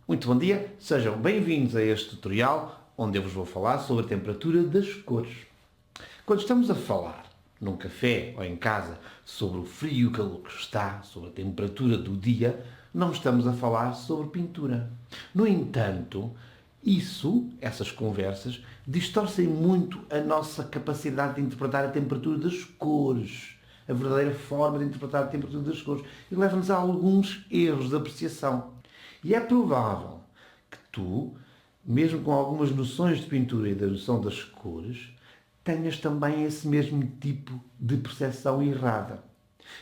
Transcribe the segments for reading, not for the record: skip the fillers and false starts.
Muito bom dia, sejam bem-vindos a este tutorial onde eu vos vou falar sobre a temperatura das cores. Quando estamos a falar num café ou em casa sobre o frio e o calor que está, sobre a temperatura do dia, não estamos a falar sobre pintura. No entanto, essas conversas, distorcem muito a nossa capacidade de interpretar a temperatura das cores, a verdadeira forma de interpretar a temperatura das cores, e leva-nos a alguns erros de apreciação. E é provável que tu, mesmo com algumas noções de pintura e da noção das cores, tenhas também esse mesmo tipo de percepção errada.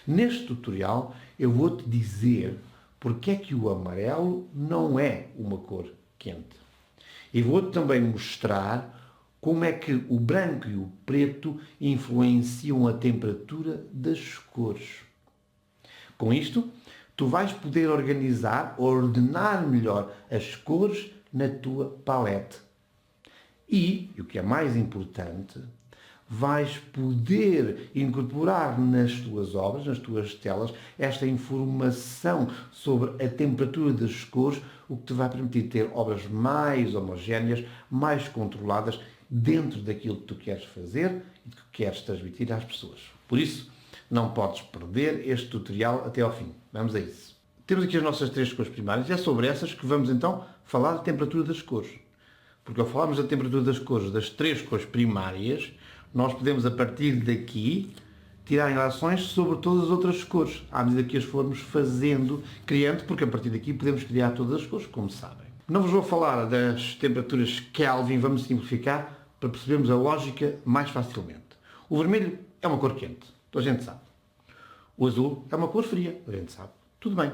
Neste tutorial eu vou-te dizer porque é que o amarelo não é uma cor quente. E vou-te também mostrar como é que o branco e o preto influenciam a temperatura das cores. Com isto, tu vais poder ordenar melhor as cores na tua palete. E, o que é mais importante, vais poder incorporar nas tuas obras, nas tuas telas, esta informação sobre a temperatura das cores, o que te vai permitir ter obras mais homogéneas, mais controladas, dentro daquilo que tu queres fazer e que queres transmitir às pessoas. Por isso, não podes perder este tutorial até ao fim. Vamos a isso. Temos aqui as nossas três cores primárias e é sobre essas que vamos então falar da temperatura das cores. Porque ao falarmos da temperatura das cores, das três cores primárias, nós podemos a partir daqui tirar ilações sobre todas as outras cores, à medida que as formos fazendo, criando, porque a partir daqui podemos criar todas as cores, como sabem. Não vos vou falar das temperaturas Kelvin, vamos simplificar para percebermos a lógica mais facilmente. O vermelho é uma cor quente, toda a gente sabe. O azul é uma cor fria, a gente sabe. Tudo bem.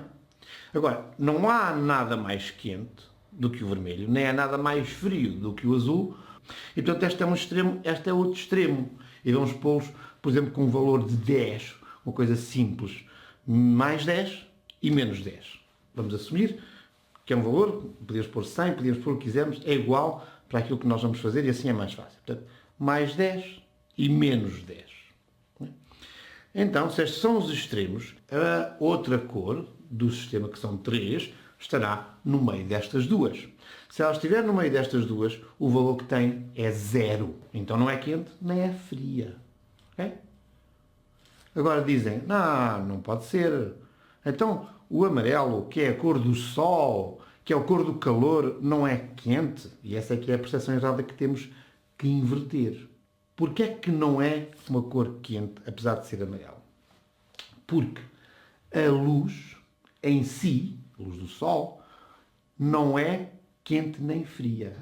Agora, não há nada mais quente do que o vermelho, nem há nada mais frio do que o azul. E, portanto, este é um extremo, este é outro extremo. E vamos pô-los, por exemplo, com um valor de 10, uma coisa simples. Mais 10 e menos 10. Vamos assumir que é um valor, podemos pôr 100, podemos pôr o que quisermos, é igual para aquilo que nós vamos fazer e assim é mais fácil. Portanto, mais 10 e menos 10. Então, se estes são os extremos, a outra cor do sistema, que são 3, estará no meio destas duas. Se ela estiver no meio destas duas, o valor que tem é 0. Então não é quente, nem é fria. Okay? Agora dizem, não pode ser. Então, o amarelo, que é a cor do sol, que é a cor do calor, não é quente? E essa é que é a percepção errada que temos que inverter. Porquê é que não é uma cor quente, apesar de ser amarelo? Porque a luz em si, a luz do sol, não é quente nem fria.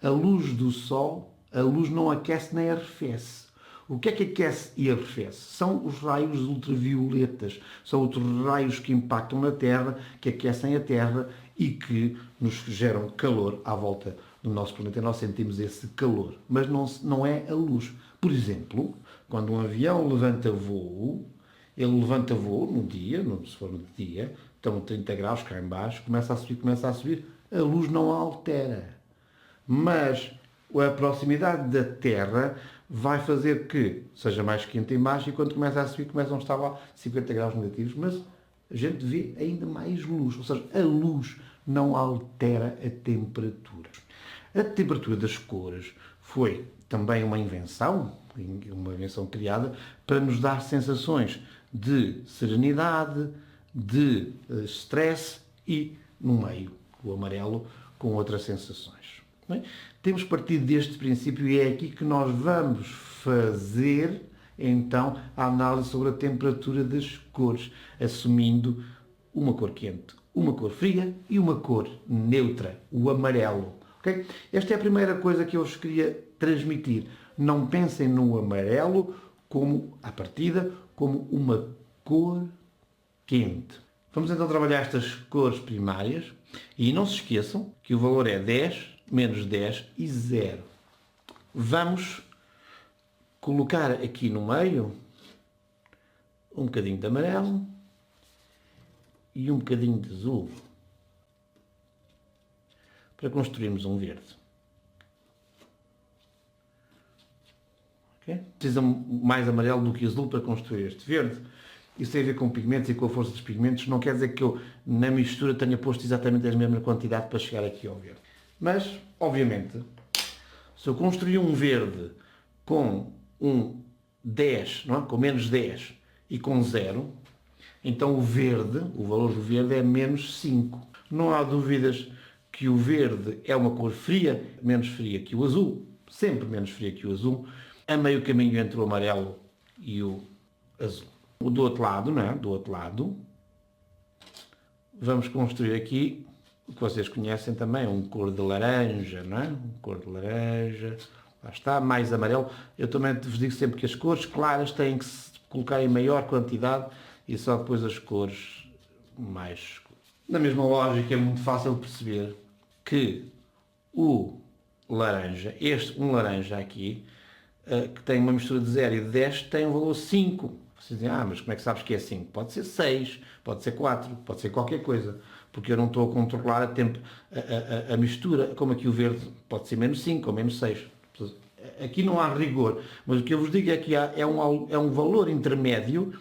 A luz do sol, a luz não aquece nem arrefece. O que é que aquece e arrefece? São os raios ultravioletas. São outros raios que impactam na Terra, que aquecem a Terra e que nos geram calor à volta do nosso planeta. Nós sentimos esse calor, mas não é a luz. Por exemplo, quando um avião levanta voo, ele levanta voo no dia, se for no dia, estão 30 graus cá em baixo, começa a subir, a luz não a altera. Mas a proximidade da Terra vai fazer que seja mais quente em baixo e quando começa a subir, começam a estar lá 50 graus negativos, mas a gente vê ainda mais luz, ou seja, a luz não altera a temperatura. A temperatura das cores foi também uma invenção criada para nos dar sensações de serenidade, de stress e, no meio, o amarelo com outras sensações. Bem, temos partido deste princípio e é aqui que nós vamos fazer, então, a análise sobre a temperatura das cores, assumindo uma cor quente, uma cor fria e uma cor neutra, o amarelo. Okay? Esta é a primeira coisa que eu vos queria transmitir. Não pensem no amarelo como, à partida, como uma cor quente. Vamos então trabalhar estas cores primárias e não se esqueçam que o valor é 10, menos 10 e 0. Vamos colocar aqui no meio um bocadinho de amarelo e um bocadinho de azul para construirmos um verde. Okay? Precisa mais amarelo do que azul para construir este verde. Isso tem a ver com pigmentos e com a força dos pigmentos. Não quer dizer que eu, na mistura, tenha posto exatamente a mesma quantidade para chegar aqui ao verde. Mas, obviamente, se eu construir um verde com um 10, não é? Com menos 10 e com 0, então o verde, o valor do verde é menos 5. Não há dúvidas que o verde é uma cor fria, menos fria que o azul, sempre menos fria que o azul, a meio caminho entre o amarelo e o azul. Do outro lado, não é? Do outro lado, vamos construir aqui o que vocês conhecem também, um cor de laranja, não é? Um cor de laranja, lá está, mais amarelo. Eu também vos digo sempre que as cores claras têm que se colocar em maior quantidade e só depois as cores mais escuras. Na mesma lógica, é muito fácil perceber que o laranja, um laranja aqui, que tem uma mistura de 0 e de 10, tem um valor 5. Vocês dizem, mas como é que sabes que é 5? Pode ser 6, pode ser 4, pode ser qualquer coisa, porque eu não estou a controlar a mistura, como aqui o verde pode ser menos 5 ou menos 6. Aqui não há rigor, mas o que eu vos digo é que é um valor intermédio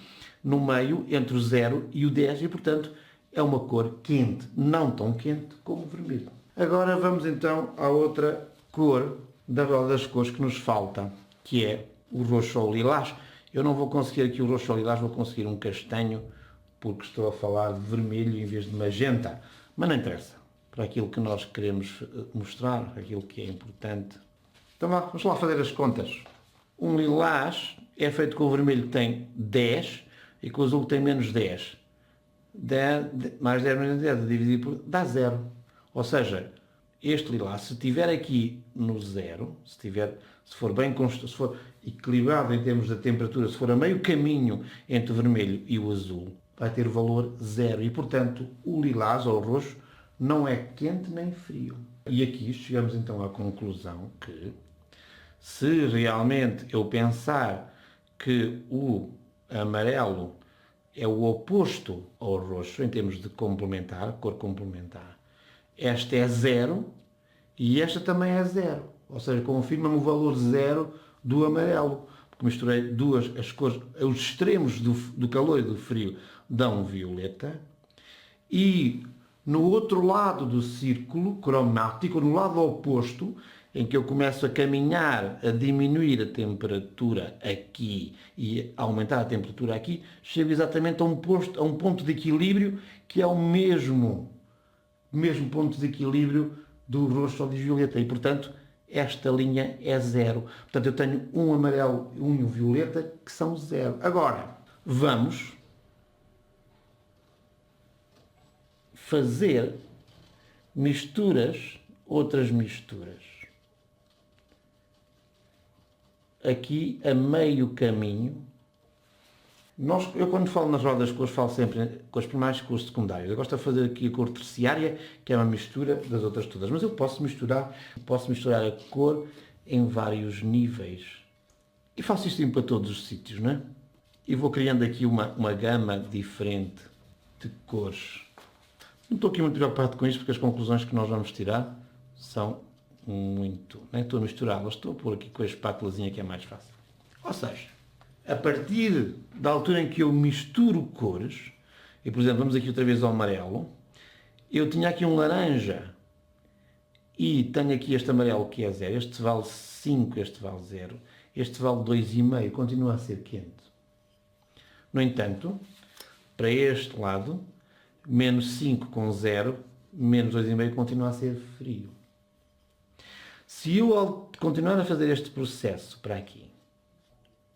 no meio entre o 0 e o 10 e, portanto, é uma cor quente, não tão quente como o vermelho. Agora vamos então à outra cor da roda das cores que nos falta, que é o roxo ou lilás. Eu não vou conseguir aqui o roxo ou lilás, vou conseguir um castanho, porque estou a falar de vermelho em vez de magenta. Mas não interessa, para aquilo que nós queremos mostrar, aquilo que é importante. Então vamos lá fazer as contas. Um lilás é feito com o vermelho que tem 10 e com o azul que tem menos 10. 10 mais 10 menos 10 dividido por dá 0. Ou seja, este lilás, se estiver aqui no 0, se for bem se for equilibrado em termos da temperatura, se for a meio caminho entre o vermelho e o azul, vai ter o valor 0. E, portanto, o lilás ou o roxo não é quente nem frio. E aqui chegamos então à conclusão que, se realmente eu pensar que o amarelo é o oposto ao roxo em termos de complementar, cor complementar, esta é 0 e esta também é 0. Ou seja, confirma-me o valor 0 do amarelo. Porque misturei as cores, os extremos do calor e do frio dão violeta. E no outro lado do círculo cromático, no lado oposto, em que eu começo a caminhar, a diminuir a temperatura aqui e a aumentar a temperatura aqui, chego exatamente a um ponto de equilíbrio que é o mesmo ponto de equilíbrio do roxo ou de violeta. E, portanto, esta linha é 0. Portanto, eu tenho um amarelo e um violeta que são 0. Agora, vamos fazer outras misturas. Aqui, a meio caminho, eu quando falo nas rodas de cores, falo sempre com as primárias e com as secundárias. Eu gosto de fazer aqui a cor terciária, que é uma mistura das outras todas. Mas eu posso misturar a cor em vários níveis. E faço isto para todos os sítios, não é? E vou criando aqui uma gama diferente de cores. Não estou aqui muito preocupado com isto, porque as conclusões que nós vamos tirar são muito... Não é? Estou a misturá-las, estou a pôr aqui com a espátulazinha que é mais fácil. Ou seja, a partir da altura em que eu misturo cores, e por exemplo, vamos aqui outra vez ao amarelo, eu tinha aqui um laranja e tenho aqui este amarelo que é 0, este vale 5, este vale 0, este vale 2,5, continua a ser quente. No entanto, para este lado, menos 5 com 0, menos 2,5 continua a ser frio. Se eu continuar a fazer este processo para aqui,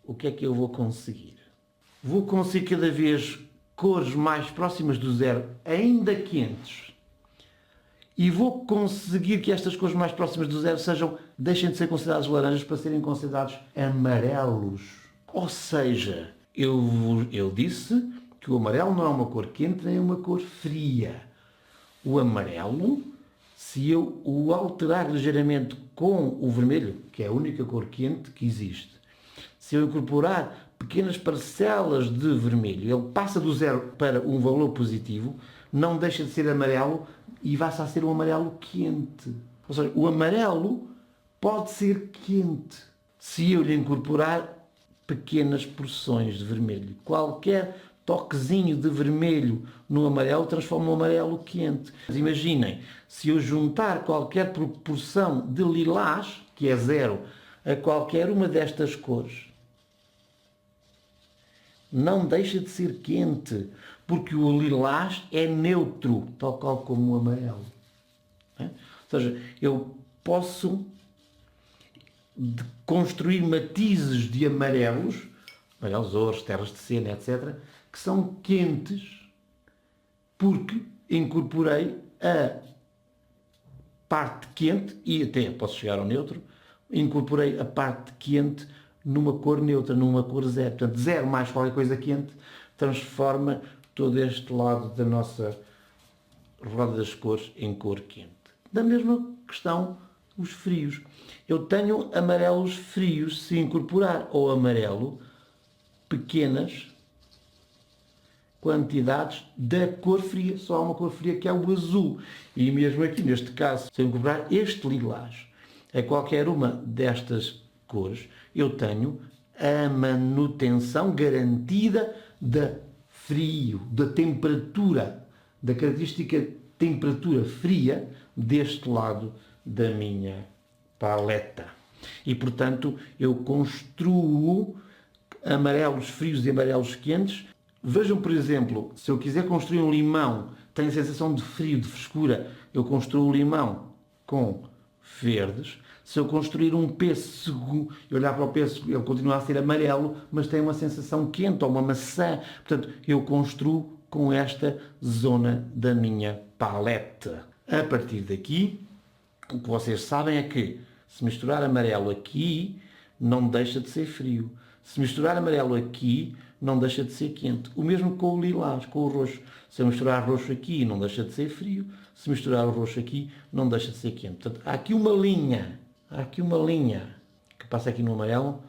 o que é que eu vou conseguir? Vou conseguir cada vez cores mais próximas do 0, ainda quentes. E vou conseguir que estas cores mais próximas do 0 deixem de ser consideradas laranjas para serem considerados amarelos. Ou seja, eu disse que o amarelo não é uma cor quente nem uma cor fria. O amarelo, se eu o alterar ligeiramente com o vermelho, que é a única cor quente que existe, se eu incorporar pequenas parcelas de vermelho, ele passa do 0 para um valor positivo, não deixa de ser amarelo e passa a ser um amarelo quente. Ou seja, o amarelo pode ser quente se eu lhe incorporar pequenas porções de vermelho. Qualquer toquezinho de vermelho no amarelo transforma o amarelo quente. Mas imaginem, se eu juntar qualquer proporção de lilás, que é 0, a qualquer uma destas cores, não deixa de ser quente, porque o lilás é neutro, tal qual como o amarelo. Ou seja, eu posso construir matizes de amarelos, ouros, terras de cena, etc., que são quentes porque incorporei a parte quente, e até posso chegar ao neutro, incorporei a parte quente numa cor neutra, numa cor 0. Portanto, 0 mais qualquer coisa quente transforma todo este lado da nossa roda das cores em cor quente. Da mesma questão, os frios. Eu tenho amarelos frios se incorporar ao amarelo pequenas quantidades da cor fria. Só há uma cor fria que é o azul. E mesmo aqui, neste caso, se eu incorporar este lilás a qualquer uma destas cores, eu tenho a manutenção garantida da frio, da temperatura, da característica temperatura fria deste lado da minha paleta. E, portanto, eu construo amarelos frios e amarelos quentes. Vejam, por exemplo, se eu quiser construir um limão, tem a sensação de frio, de frescura, eu construo o limão com verdes. Se eu construir um pêssego e olhar para o pêssego, ele continua a ser amarelo, mas tem uma sensação quente, ou uma maçã. Portanto, eu construo com esta zona da minha paleta. A partir daqui, o que vocês sabem é que se misturar amarelo aqui, não deixa de ser frio. Se misturar amarelo aqui, não deixa de ser quente. O mesmo com o lilás, com o roxo. Se eu misturar roxo aqui, não deixa de ser frio. Se misturar o roxo aqui, não deixa de ser quente. Portanto, há aqui uma linha que passa aqui no amarelo,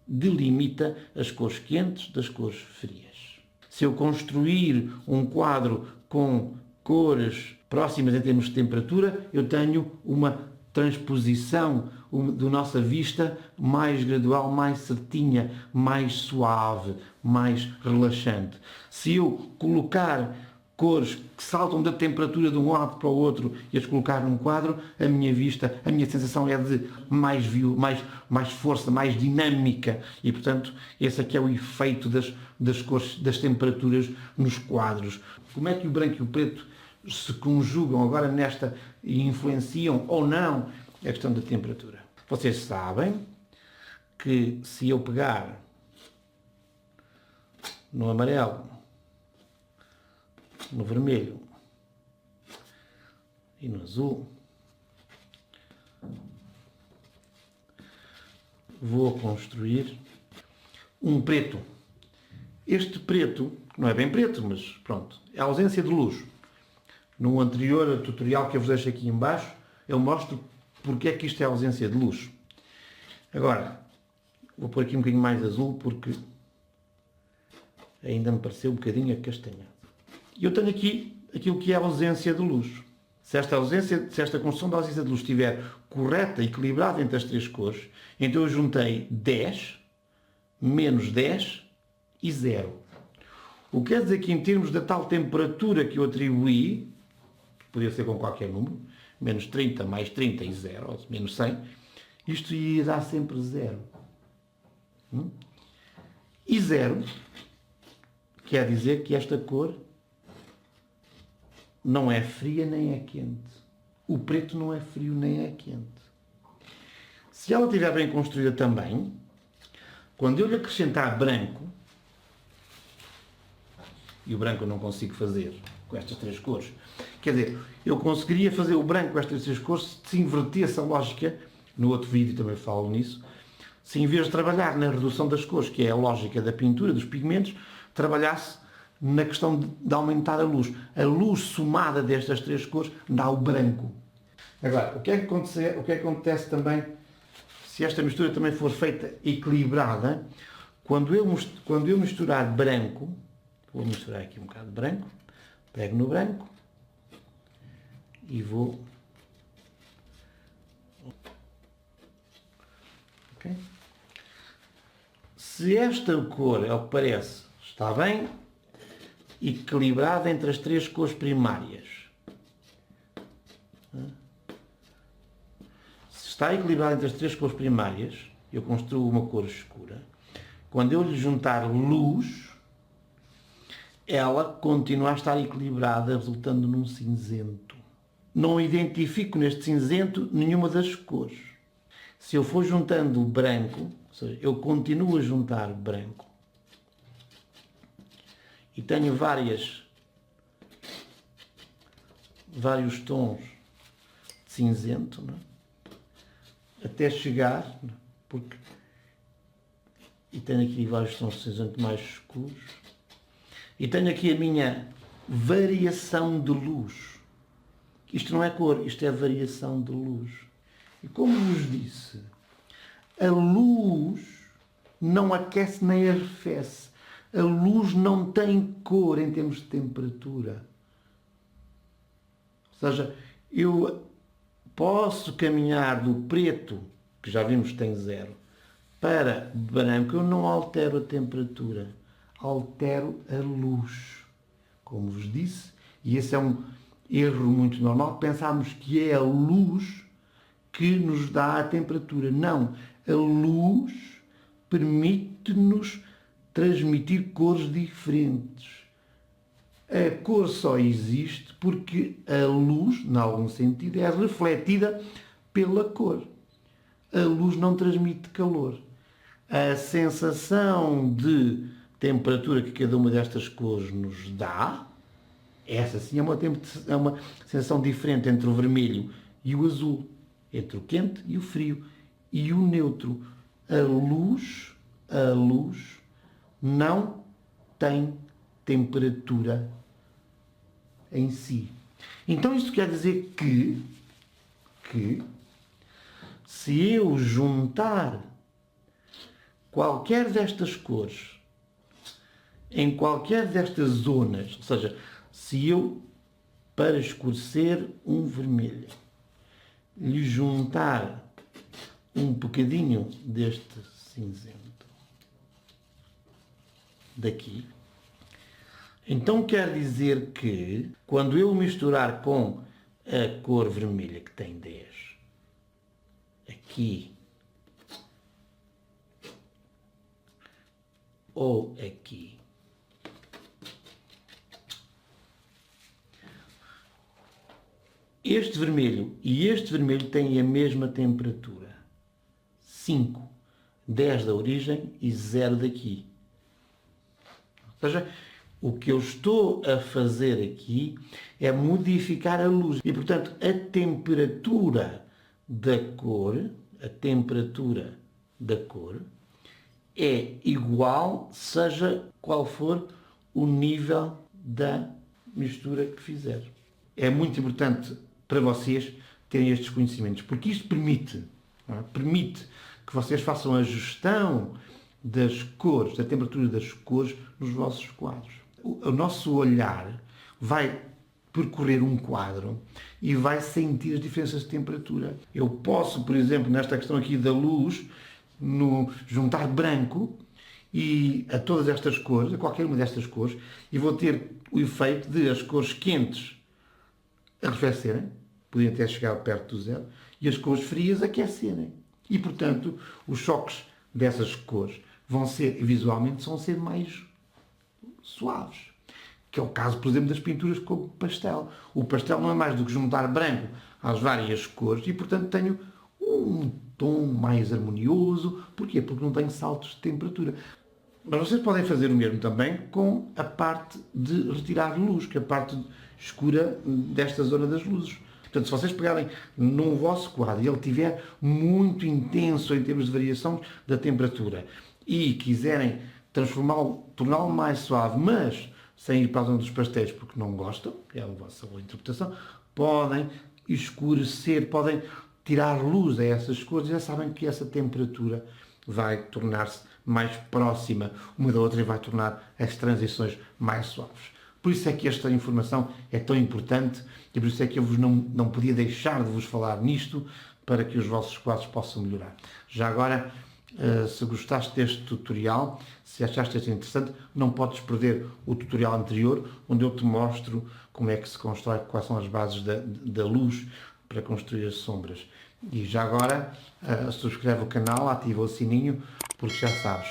delimita as cores quentes das cores frias. Se eu construir um quadro com cores próximas em termos de temperatura, eu tenho uma transposição da nossa vista mais gradual, mais certinha, mais suave, mais relaxante. Se eu colocar cores que saltam da temperatura de um lado para o outro e as colocar num quadro, a minha vista, a minha sensação é de mais força, mais dinâmica. E, portanto, esse aqui é o efeito das cores, das temperaturas nos quadros. Como é que o branco e o preto se conjugam agora nesta e influenciam ou não a questão da temperatura? Vocês sabem que se eu pegar no amarelo, no vermelho e no azul, vou construir um preto. Este preto, não é bem preto, mas pronto, é a ausência de luz. No anterior tutorial que eu vos deixo aqui em baixo, eu mostro porque é que isto é ausência de luz. Agora, vou pôr aqui um bocadinho mais azul porque ainda me pareceu um bocadinho acastanhado. E eu tenho aqui aquilo que é a ausência de luz. Se esta construção da ausência de luz estiver correta, equilibrada entre as três cores, então eu juntei 10, menos 10 e 0. O que quer dizer que em termos da tal temperatura que eu atribuí, podia ser com qualquer número, menos 30, mais 30 e 0, ou menos 100, isto ia dar sempre 0. E 0 quer dizer que esta cor não é fria nem é quente. O preto não é frio nem é quente. Se ela estiver bem construída também, quando eu lhe acrescentar branco, e o branco eu não consigo fazer com estas três cores, quer dizer, eu conseguiria fazer o branco com estas três cores se invertesse a lógica, no outro vídeo também falo nisso, se em vez de trabalhar na redução das cores, que é a lógica da pintura, dos pigmentos, trabalhasse na questão de aumentar a luz. A luz somada destas três cores dá o branco. Agora, o que é que acontece também se esta mistura também for feita equilibrada? Quando eu misturar branco, vou misturar aqui um bocado de branco, pego no branco e vou... Okay. Se esta cor, é o que parece, está bem equilibrada entre as três cores primárias. Se está equilibrada entre as três cores primárias, eu construo uma cor escura. Quando eu lhe juntar luz, ela continua a estar equilibrada, resultando num cinzento. Não identifico neste cinzento nenhuma das cores. Se eu for juntando branco, ou seja, eu continuo a juntar branco, e tenho vários tons de cinzento, não é? Até chegar, não é? Porque, e tenho aqui vários tons de cinzento mais escuros, e tenho aqui a minha variação de luz. Isto não é cor, isto é variação de luz. E como vos disse, a luz não aquece nem arrefece. A luz não tem cor em termos de temperatura. Ou seja, eu posso caminhar do preto, que já vimos que tem 0, para branco. Eu não altero a temperatura, altero a luz. Como vos disse, e esse é um erro muito normal, pensarmos que é a luz que nos dá a temperatura. Não, a luz permite-nos transmitir cores diferentes. A cor só existe porque a luz, em algum sentido, é refletida pela cor. A luz não transmite calor. A sensação de temperatura que cada uma destas cores nos dá, essa sim é uma sensação diferente entre o vermelho e o azul, entre o quente e o frio, e o neutro. A luz não tem temperatura em si. Então isto quer dizer que se eu juntar qualquer destas cores em qualquer destas zonas, ou seja, se eu, para escurecer um vermelho, lhe juntar um bocadinho deste cinzento daqui, então quer dizer que, quando eu misturar com a cor vermelha, que tem 10, aqui ou aqui, este vermelho e este vermelho têm a mesma temperatura. 5, 10 da origem e 0 daqui. Ou seja, o que eu estou a fazer aqui é modificar a luz. E, portanto, a temperatura da cor é igual, seja qual for o nível da mistura que fizer. É muito importante para vocês terem estes conhecimentos, porque isto permite que vocês façam a gestão das cores, da temperatura das cores nos vossos quadros. O nosso olhar vai percorrer um quadro e vai sentir as diferenças de temperatura. Eu posso, por exemplo, nesta questão aqui da luz, juntar branco e a todas estas cores, a qualquer uma destas cores, e vou ter o efeito de as cores quentes arrefecerem, podem até chegar perto do 0, e as cores frias aquecerem. E, portanto, os choques dessas cores vão ser mais suaves. Que é o caso, por exemplo, das pinturas com pastel. O pastel não é mais do que juntar branco às várias cores e, portanto, tenho um tom mais harmonioso. Porquê? Porque não tenho saltos de temperatura. Mas vocês podem fazer o mesmo também com a parte de retirar luz, que é a parte escura desta zona das luzes. Portanto, se vocês pegarem num vosso quadro e ele estiver muito intenso em termos de variação da temperatura e quiserem torná-lo mais suave, mas sem ir para a zona dos pastéis porque não gostam, é a vossa interpretação, podem escurecer, podem tirar luz a essas cores e já sabem que essa temperatura vai tornar-se mais próxima uma da outra e vai tornar as transições mais suaves. Por isso é que esta informação é tão importante e por isso é que eu não podia deixar de vos falar nisto para que os vossos quadros possam melhorar. Já agora, Se gostaste deste tutorial, se achaste este interessante, não podes perder o tutorial anterior, onde eu te mostro como é que se constrói, quais são as bases da luz para construir as sombras. E já agora, subscreve o canal, ativa o sininho, porque já sabes,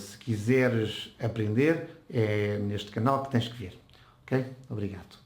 se quiseres aprender, é neste canal que tens que ver. Ok? Obrigado.